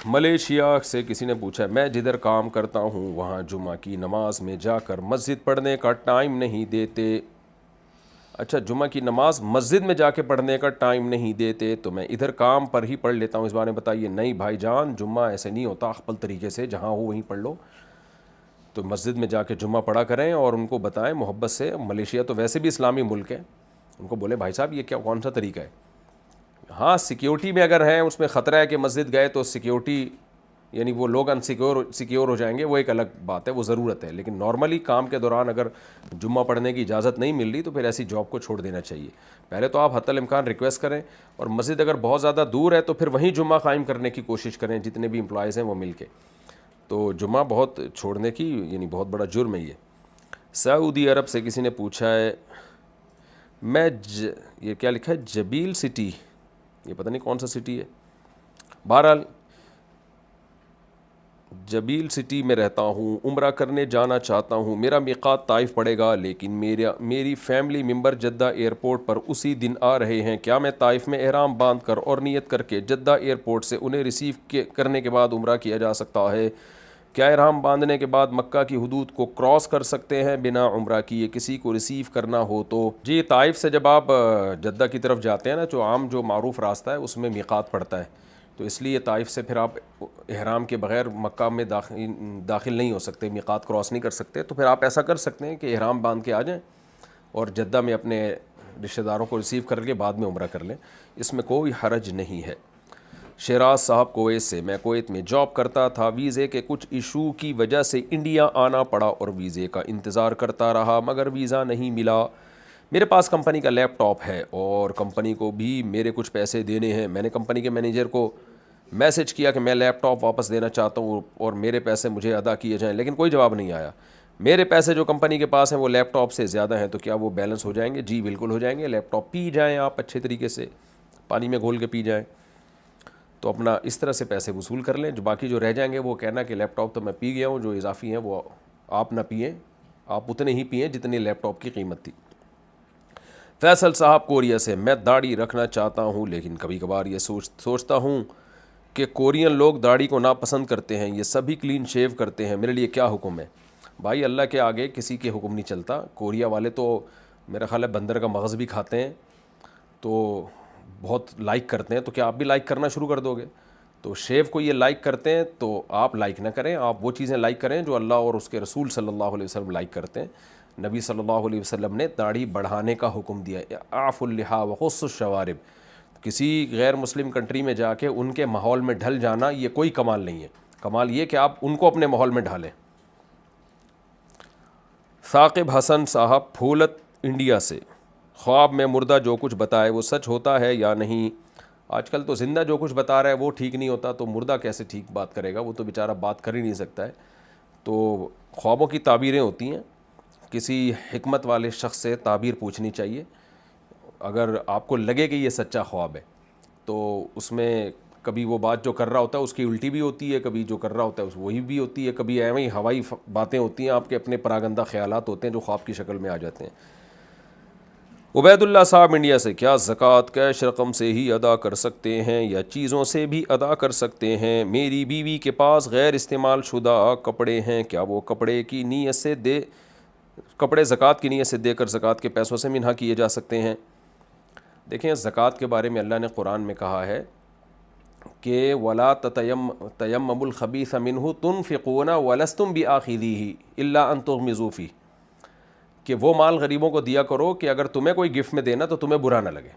Malaysia سے کسی نے پوچھا میں جدھر کام کرتا ہوں وہاں جمعہ کی نماز میں جا کر مسجد پڑھنے کا ٹائم نہیں دیتے. اچھا, جمعہ کی نماز مسجد میں جا کے پڑھنے کا ٹائم نہیں دیتے, تو میں ادھر کام پر ہی پڑھ لیتا ہوں, اس بارے میں بتائیے. نہیں بھائی جان, جمعہ ایسے نہیں ہوتا اخپل طریقے سے, جہاں ہو وہیں پڑھ لو. تو مسجد میں جا کے جمعہ پڑھا کریں اور ان کو بتائیں محبت سے. ملیشیا تو ویسے بھی اسلامی ملک ہے, ان کو بولے بھائی صاحب یہ کیا کون سا طریقہ ہے. ہاں سیکیورٹی میں اگر ہیں, اس میں خطرہ ہے کہ مسجد گئے تو سیکیورٹی یعنی وہ لوگ سیکیور ہو جائیں گے, وہ ایک الگ بات ہے, وہ ضرورت ہے. لیکن نارملی کام کے دوران اگر جمعہ پڑھنے کی اجازت نہیں مل رہی تو پھر ایسی جاب کو چھوڑ دینا چاہیے. پہلے تو آپ حتی الامکان ریکویسٹ کریں, اور مسجد اگر بہت زیادہ دور ہے تو پھر وہیں جمعہ قائم کرنے کی کوشش کریں, جتنے بھی امپلائیز ہیں وہ مل کے. تو جمعہ بہت چھوڑنے کی یعنی بہت بڑا جرم ہے یہ. سعودی عرب سے کسی نے پوچھا ہے میں یہ کیا لکھا ہے جبیل سٹی, یہ پتہ نہیں کون سا سٹی ہے, بہرحال جبیل سٹی میں رہتا ہوں, عمرہ کرنے جانا چاہتا ہوں. میرا میقات طائف پڑے گا, لیکن میری فیملی ممبر جدہ ایئرپورٹ پر اسی دن آ رہے ہیں. کیا میں طائف میں احرام باندھ کر اور نیت کر کے جدہ ایئرپورٹ سے انہیں ریسیو کرنے کے بعد عمرہ کیا جا سکتا ہے؟ کیا احرام باندھنے کے بعد مکہ کی حدود کو کراس کر سکتے ہیں بنا عمرہ کیے کسی کو ریسیو کرنا ہو تو؟ جی, طائف سے جب آپ جدہ کی طرف جاتے ہیں نا, جو معروف راستہ ہے اس میں میقات پڑتا ہے, تو اس لیے طائف سے پھر آپ احرام کے بغیر مکہ میں داخل نہیں ہو سکتے, میقات کراس نہیں کر سکتے. تو پھر آپ ایسا کر سکتے ہیں کہ احرام باندھ کے آ جائیں اور جدہ میں اپنے رشتہ داروں کو ریسیو کر کے بعد میں عمرہ کر لیں, اس میں کوئی حرج نہیں ہے. شیراز صاحب کویت سے, میں کویت میں جاب کرتا تھا, ویزے کے کچھ ایشو کی وجہ سے انڈیا آنا پڑا اور ویزے کا انتظار کرتا رہا مگر ویزا نہیں ملا. میرے پاس کمپنی کا لیپ ٹاپ ہے اور کمپنی کو بھی میرے کچھ پیسے دینے ہیں. میں نے کمپنی کے مینیجر کو میسج کیا کہ میں لیپ ٹاپ واپس دینا چاہتا ہوں اور میرے پیسے مجھے ادا کیے جائیں, لیکن کوئی جواب نہیں آیا. میرے پیسے جو کمپنی کے پاس ہیں وہ لیپ ٹاپ سے زیادہ ہیں, تو کیا وہ بیلنس ہو جائیں گے؟ جی بالکل ہو جائیں گے. لیپ ٹاپ پی جائیں آپ اچھے طریقے سے, پانی میں گھول کے پی جائیں, تو اپنا اس طرح سے پیسے وصول کر لیں. جو باقی جو رہ جائیں گے وہ کہنا کہ لیپ ٹاپ تو میں پی گیا ہوں, جو اضافی ہیں وہ آپ نہ پئیں, آپ اتنے ہی پئیں جتنی لیپ ٹاپ کی قیمت تھی. فیصل صاحب کوریا سے, میں داڑھی رکھنا چاہتا ہوں لیکن کبھی کبھار یہ سوچتا ہوں کہ کورین لوگ داڑھی کو ناپسند کرتے ہیں, یہ سبھی کلین شیو کرتے ہیں, میرے لیے کیا حکم ہے؟ بھائی اللہ کے آگے کسی کے حکم نہیں چلتا. کوریا والے تو میرا خیال ہے بندر کا مغز بھی کھاتے ہیں, تو بہت لائک کرتے ہیں. تو کیا آپ بھی لائک کرنا شروع کر دو گے؟ تو شیو کو یہ لائک کرتے ہیں تو آپ لائک نہ کریں, آپ وہ چیزیں لائک کریں جو اللہ اور اس کے رسول صلی اللہ علیہ وسلم لائک کرتے ہیں. نبی صلی اللہ علیہ وسلم نے داڑھی بڑھانے کا حکم دیا, اعف اللحا وقص الشوارب. کسی غیر مسلم کنٹری میں جا کے ان کے ماحول میں ڈھل جانا یہ کوئی کمال نہیں ہے. کمال یہ کہ آپ ان کو اپنے ماحول میں ڈھالیں. ثاقب حسن صاحب پھولت انڈیا سے, خواب میں مردہ جو کچھ بتائے وہ سچ ہوتا ہے یا نہیں؟ آج کل تو زندہ جو کچھ بتا رہا ہے وہ ٹھیک نہیں ہوتا, تو مردہ کیسے ٹھیک بات کرے گا؟ وہ تو بیچارہ بات کر ہی نہیں سکتا ہے. تو خوابوں کی تعبیریں ہوتی ہیں, کسی حکمت والے شخص سے تعبیر پوچھنی چاہیے. اگر آپ کو لگے کہ یہ سچا خواب ہے تو اس میں کبھی وہ بات جو کر رہا ہوتا ہے اس کی الٹی بھی ہوتی ہے, کبھی جو کر رہا ہوتا ہے وہی بھی ہوتی ہے, کبھی ایویں ہی ہوائی باتیں ہوتی ہیں, آپ کے اپنے پراگندہ خیالات ہوتے ہیں جو خواب کی شکل میں آ جاتے ہیں. عبید اللہ صاحب انڈیا سے, کیا زکوٰۃ کیش رقم سے ہی ادا کر سکتے ہیں یا چیزوں سے بھی ادا کر سکتے ہیں؟ میری بیوی کے پاس غیر استعمال شدہ کپڑے ہیں, کیا وہ کپڑے زکوٰۃ کی نیت سے دے کر زکوٰۃ کے پیسوں سے منہا کیے جا سکتے ہیں؟ دیکھیں, زکوٰۃ کے بارے میں اللہ نے قرآن میں کہا ہے کہ وَلَا تَيَمَّمُوا الْخَبِيثَ مِنْهُ تُنْفِقُونَ وَلَسْتُمْ بِآخِذِيهِ إِلَّا أَن تُغْمِضُوا فِيهِ, کہ وہ مال غریبوں کو دیا کرو کہ اگر تمہیں کوئی گفٹ میں دینا تو تمہیں برا نہ لگے.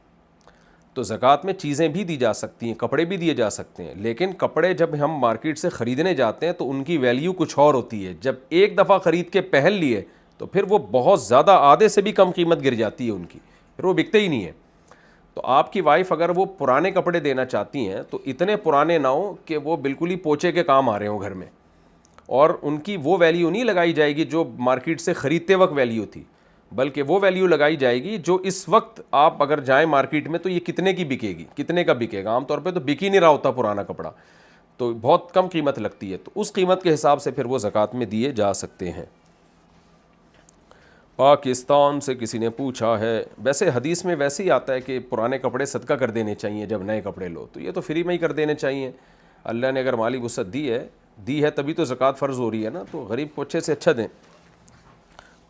تو زکوٰۃ میں چیزیں بھی دی جا سکتی ہیں, کپڑے بھی دیے جا سکتے ہیں, لیکن کپڑے جب ہم مارکیٹ سے خریدنے جاتے ہیں تو ان کی ویلیو کچھ اور ہوتی ہے. جب ایک دفعہ خرید کے پہن لیے تو پھر وہ بہت زیادہ, آدھے سے بھی کم قیمت گر جاتی ہے ان کی, پھر وہ بکتے ہی نہیں ہیں. تو آپ کی وائف اگر وہ پرانے کپڑے دینا چاہتی ہیں تو اتنے پرانے نہ ہوں کہ وہ بالکل ہی پوچے کے کام آ رہے ہوں گھر میں, اور ان کی وہ ویلیو نہیں لگائی جائے گی جو مارکیٹ سے خریدتے وقت ویلیو تھی, بلکہ وہ ویلیو لگائی جائے گی جو اس وقت آپ اگر جائیں مارکیٹ میں تو یہ کتنے کی بکے گی, کتنے کا بکے گا. عام طور پہ تو بک ہی نہیں رہا ہوتا پرانا کپڑا, تو بہت کم قیمت لگتی ہے, تو اس قیمت کے حساب سے پھر وہ زکوٰۃ میں دیے جا سکتے ہیں. پاکستان سے کسی نے پوچھا ہے, ویسے حدیث میں ویسے ہی آتا ہے کہ پرانے کپڑے صدقہ کر دینے چاہیے جب نئے کپڑے لو, تو یہ تو فری میں ہی کر دینے چاہیے. اللہ نے اگر مالی وسعت دی ہے تبھی تو زکوٰۃ فرض ہو رہی ہے نا, تو غریب کو اچھے سے اچھا دیں.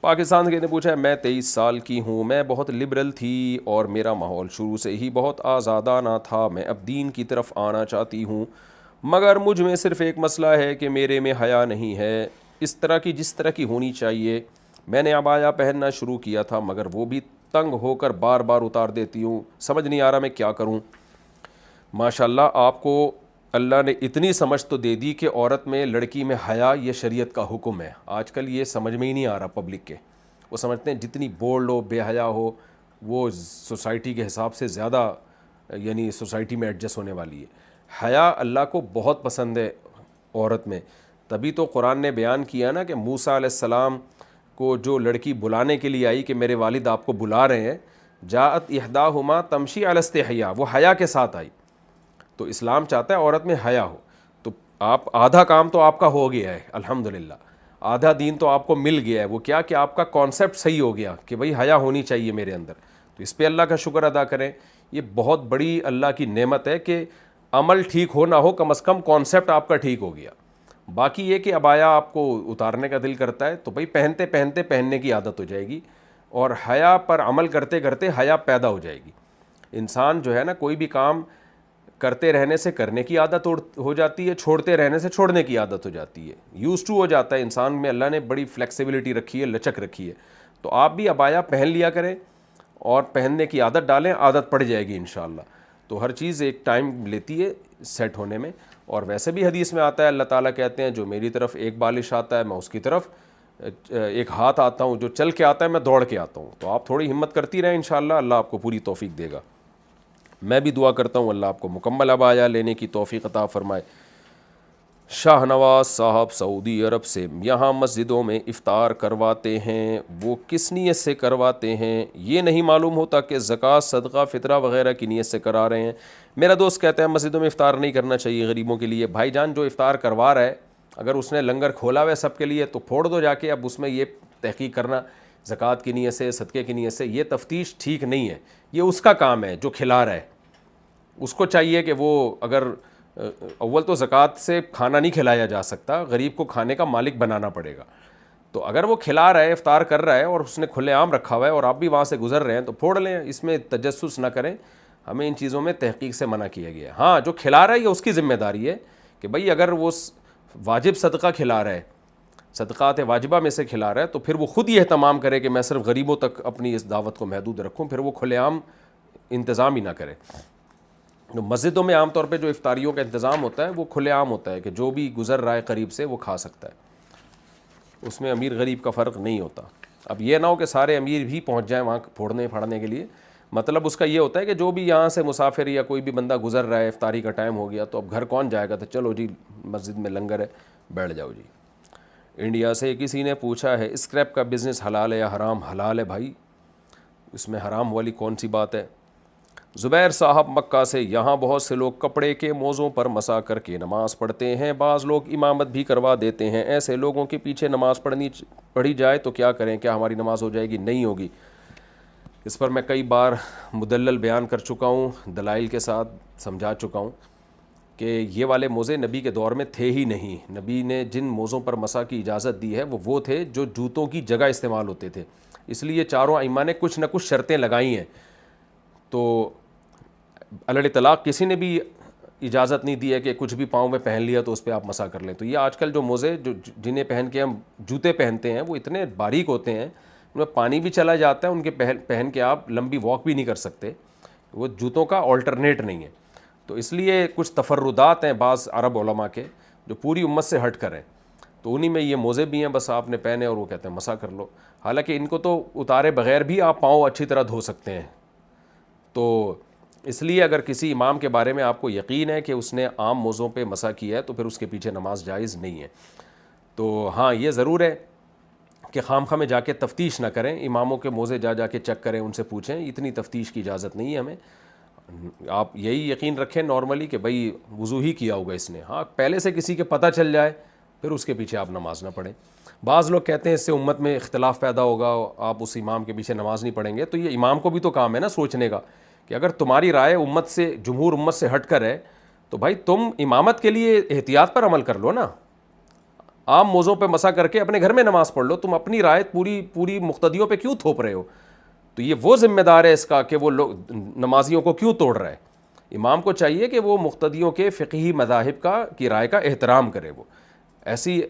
پاکستان کے نے پوچھا ہے, میں 23 سال کی ہوں, میں بہت لبرل تھی اور میرا ماحول شروع سے ہی بہت آزادانہ تھا, میں اب دین کی طرف آنا چاہتی ہوں مگر مجھ میں صرف ایک مسئلہ ہے کہ میرے میں حیا نہیں ہے اس طرح کی جس طرح کی ہونی چاہیے. میں نے عبایا پہننا شروع کیا تھا مگر وہ بھی تنگ ہو کر بار بار اتار دیتی ہوں, سمجھ نہیں آ رہا میں کیا کروں. ماشاءاللہ آپ کو اللہ نے اتنی سمجھ تو دے دی کہ عورت میں لڑکی میں حیا یہ شریعت کا حکم ہے. آج کل یہ سمجھ میں ہی نہیں آ رہا پبلک کے, وہ سمجھتے ہیں جتنی بولڈ ہو بے حیا ہو وہ سوسائٹی کے حساب سے زیادہ یعنی سوسائٹی میں ایڈجسٹ ہونے والی ہے. حیا اللہ کو بہت پسند ہے عورت میں, تبھی تو قرآن نے بیان کیا نا کہ موسیٰ علیہ السلام کو جو لڑکی بلانے کے لیے آئی کہ میرے والد آپ کو بلا رہے ہیں, جاءت احداہما تمشی علی استحیاء, وہ حیا کے ساتھ آئی. تو اسلام چاہتا ہے عورت میں حیا ہو. تو آپ آدھا کام تو آپ کا ہو گیا ہے الحمدللہ, آدھا دین تو آپ کو مل گیا ہے. وہ کیا کہ آپ کا کانسیپٹ صحیح ہو گیا کہ بھئی حیا ہونی چاہیے میرے اندر, تو اس پہ اللہ کا شکر ادا کریں. یہ بہت بڑی اللہ کی نعمت ہے کہ عمل ٹھیک ہو نہ ہو کم از کم کانسیپٹ آپ کا ٹھیک ہو گیا. باقی یہ کہ عبایا آپ کو اتارنے کا دل کرتا ہے تو بھئی پہنتے پہنتے پہننے کی عادت ہو جائے گی, اور حیا پر عمل کرتے کرتے حیا پیدا ہو جائے گی. انسان جو ہے نا کوئی بھی کام کرتے رہنے سے کرنے کی عادت ہو جاتی ہے, چھوڑتے رہنے سے چھوڑنے کی عادت ہو جاتی ہے, یوز ٹو ہو جاتا ہے انسان میں. اللہ نے بڑی فلیکسیبلٹی رکھی ہے, لچک رکھی ہے. تو آپ بھی عبایا پہن لیا کریں اور پہننے کی عادت ڈالیں, عادت پڑ جائے گی انشاءاللہ. تو ہر چیز ایک ٹائم لیتی ہے سیٹ ہونے میں. اور ویسے بھی حدیث میں آتا ہے اللہ تعالیٰ کہتے ہیں جو میری طرف ایک بالش آتا ہے میں اس کی طرف ایک ہاتھ آتا ہوں, جو چل کے آتا ہے میں دوڑ کے آتا ہوں. تو آپ تھوڑی ہمت کرتی رہیں انشاءاللہ, اللہ آپ کو پوری توفیق دے گا. میں بھی دعا کرتا ہوں اللہ آپ کو مکمل عبایا لینے کی توفیق عطا فرمائے. شاہ نواز صاحب سعودی عرب سے, یہاں مسجدوں میں افطار کرواتے ہیں, وہ کس نیت سے کرواتے ہیں یہ نہیں معلوم ہوتا کہ زکوٰۃ صدقہ فطرہ وغیرہ کی نیت سے کرا رہے ہیں. میرا دوست کہتا ہے مسجدوں میں افطار نہیں کرنا چاہیے غریبوں کے لیے. بھائی جان جو افطار کروا رہا ہے اگر اس نے لنگر کھولا ہوا ہے سب کے لیے تو پھوڑ دو جا کے. اب اس میں یہ تحقیق کرنا زکوٰۃ کی نیت سے صدقے کی نیت سے, یہ تفتیش ٹھیک نہیں ہے. یہ اس کا کام ہے جو کھلا رہا ہے, اس کو چاہیے کہ وہ اگر اول تو زکوٰۃ سے کھانا نہیں کھلایا جا سکتا, غریب کو کھانے کا مالک بنانا پڑے گا. تو اگر وہ کھلا رہا ہے افطار کر رہا ہے اور اس نے کھلے عام رکھا ہوا ہے اور آپ بھی وہاں سے گزر رہے ہیں تو پھوڑ لیں, اس میں تجسس نہ کریں. ہمیں ان چیزوں میں تحقیق سے منع کیا گیا ہے. ہاں جو کھلا رہا ہے یہ اس کی ذمہ داری ہے کہ بھئی اگر وہ واجب صدقہ کھلا رہا ہے, صدقات واجبہ میں سے کھلا رہا ہے, تو پھر وہ خود یہ اہتمام کرے کہ میں صرف غریبوں تک اپنی اس دعوت کو محدود رکھوں, پھر وہ کھلے عام انتظام ہی نہ کرے. مسجدوں میں عام طور پہ جو افطاریوں کا انتظام ہوتا ہے وہ کھلے عام ہوتا ہے کہ جو بھی گزر رہا ہے قریب سے وہ کھا سکتا ہے, اس میں امیر غریب کا فرق نہیں ہوتا. اب یہ نہ ہو کہ سارے امیر بھی پہنچ جائیں وہاں پھوڑنے پھاڑنے کے لیے. مطلب اس کا یہ ہوتا ہے کہ جو بھی یہاں سے مسافر یا کوئی بھی بندہ گزر رہا ہے, افطاری کا ٹائم ہو گیا تو اب گھر کون جائے گا, تو چلو جی مسجد میں لنگر ہے بیٹھ جاؤ جی. انڈیا سے کسی نے پوچھا ہے اسکریپ کا بزنس حلال ہے یا حرام؟ حلال ہے بھائی, اس میں حرام والی کون سی بات ہے. زبیر صاحب مکہ سے, یہاں بہت سے لوگ کپڑے کے موزوں پر مسا کر کے نماز پڑھتے ہیں, بعض لوگ امامت بھی کروا دیتے ہیں. ایسے لوگوں کے پیچھے نماز پڑھی جائے تو کیا کریں, کیا ہماری نماز ہو جائے گی؟ نہیں ہوگی. اس پر میں کئی بار مدلل بیان کر چکا ہوں, دلائل کے ساتھ سمجھا چکا ہوں کہ یہ والے موزے نبی کے دور میں تھے ہی نہیں. نبی نے جن موزوں پر مسا کی اجازت دی ہے وہ تھے جو جوتوں کی جگہ استعمال ہوتے تھے. اس لیے چاروں ائمہ نے کچھ نہ کچھ شرطیں لگائی ہیں. تو علی الاطلاق کسی نے بھی اجازت نہیں دی ہے کہ کچھ بھی پاؤں میں پہن لیا تو اس پہ آپ مسا کر لیں. تو یہ آج کل جو موزے جنہیں پہن کے ہم جوتے پہنتے ہیں وہ اتنے باریک ہوتے ہیں, ان میں پانی بھی چلا جاتا ہے, ان کے پہن کے آپ لمبی واک بھی نہیں کر سکتے, وہ جوتوں کا آلٹرنیٹ نہیں ہے. تو اس لیے کچھ تفردات ہیں بعض عرب علماء کے جو پوری امت سے ہٹ کر ہیں, تو انہی میں یہ موزے بھی ہیں, بس آپ نے پہنے اور وہ کہتے ہیں مسا کر لو. حالانکہ ان کو تو اتارے بغیر بھی آپ پاؤں اچھی طرح دھو سکتے ہیں. تو اس لیے اگر کسی امام کے بارے میں آپ کو یقین ہے کہ اس نے عام موزوں پہ مسا کیا ہے تو پھر اس کے پیچھے نماز جائز نہیں ہے. تو ہاں یہ ضرور ہے کہ خامخواہ میں جا کے تفتیش نہ کریں, اماموں کے موزے جا کے چیک کریں, ان سے پوچھیں, اتنی تفتیش کی اجازت نہیں ہے ہمیں. آپ یہی یقین رکھیں نارملی کہ بھئی وضو ہی کیا ہوگا اس نے. ہاں پہلے سے کسی کے پتہ چل جائے پھر اس کے پیچھے آپ نماز نہ پڑھیں. بعض لوگ کہتے ہیں اس سے امت میں اختلاف پیدا ہوگا, آپ اس امام کے پیچھے نماز نہیں پڑھیں گے. تو یہ امام کو بھی تو کام ہے نا سوچنے کا کہ اگر تمہاری رائے امت سے, جمہور امت سے ہٹ کر ہے تو بھائی تم امامت کے لیے احتیاط پر عمل کر لو نا، عام موزوں پہ مسا کر کے اپنے گھر میں نماز پڑھ لو، تم اپنی رائے پوری مقتدیوں پہ کیوں تھوپ رہے ہو؟ تو یہ وہ ذمہ دار ہے اس کا کہ وہ لوگ نمازیوں کو کیوں توڑ رہا ہے؟ امام کو چاہیے کہ وہ مقتدیوں کے فقہی مذاہب کی رائے کا احترام کرے، وہ ایسی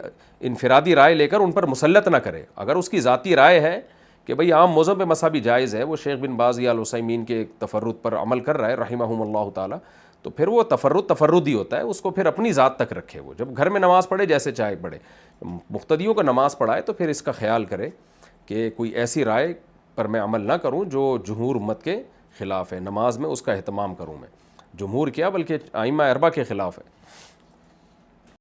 انفرادی رائے لے کر ان پر مسلط نہ کرے۔ اگر اس کی ذاتی رائے ہے کہ بھئی عام موزوں پہ مسا بھی جائز ہے، وہ شیخ بن باز یا العثیمین کے تفرد پر عمل کر رہا ہے رحمہم اللہ تعالیٰ، تو پھر وہ تفرد ہی ہوتا ہے، اس کو پھر اپنی ذات تک رکھے، وہ جب گھر میں نماز پڑھے جیسے چاہے پڑھے، مقتدیوں کو نماز پڑھائے تو پھر اس کا خیال کرے کہ کوئی ایسی رائے پر میں عمل نہ کروں جو جمہور امت کے خلاف ہے، نماز میں اس کا اہتمام کروں میں، جمہور کیا بلکہ ائمہ اربعہ کے خلاف ہے۔